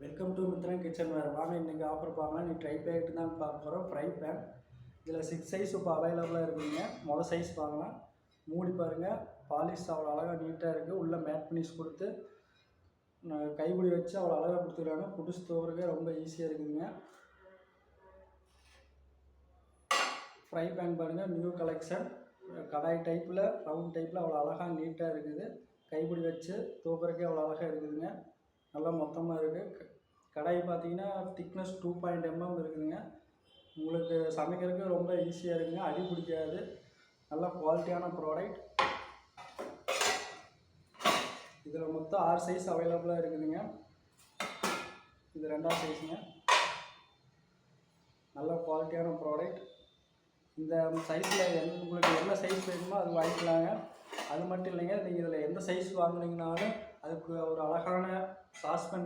Welcome to Mithran கிச்சன்வேர். வாங்க இன்றைக்கி offer பார்க்கலாம். நீ ட்ரை பேக்கெட்டு தான் பார்க்க போகிறோம். ஃப்ரை பேன் இதில் 6 சைஸ் இப்போ அவைலபிளாக இருக்குதுங்க. மொதல் சைஸ் பார்க்கலாம். மூடி பாருங்கள், பாலிஷ் அவ்வளோ அழகாக நீட்டாக இருக்குது. உள்ளே மேட் ஃபினிஷ் கொடுத்து கைப்பிடி வச்சு அவ்வளோ அழகாக கொடுத்துருக்காங்க. புதுசு தோறுக்க ரொம்ப ஈஸியாக இருக்குதுங்க. ஃப்ரை பேன் பாருங்கள், நியூ கலெக்ஷன். கடாய் டைப்பில் ரவுண்ட் டைப்பில் அவ்வளோ அழகாக நீட்டாக இருக்குது. கைப்பிடி வச்சு தூக்குறதுக்கே அவ்வளோ அழகாக இருக்குதுங்க. நல்லா மொத்தமாக இருக்குது. கடாய் பார்த்தீங்கன்னா திக்னஸ் 2.0 mm இருக்குதுங்க. உங்களுக்கு சமைக்கிறதுக்கு ரொம்ப ஈஸியாக இருக்குங்க. அடி பிடிக்காது. நல்லா குவாலிட்டியான ப்ராடக்ட். இதில் மொத்தம் 6 சைஸ் அவைலபிளாக இருக்குதுங்க. இது 2வது சைஸுங்க. நல்ல குவாலிட்டியான ப்ராடக்ட். இந்த சைஸில் உங்களுக்கு என்ன சைஸ் வேணுமோ அது வாங்கிக்கலாங்க. அது மட்டும் இல்லைங்க, நீங்கள் இதில் எந்த சைஸ் வாங்கினீங்கனாலும் அதுக்கு ஒரு அழகான சாஸ்பேன்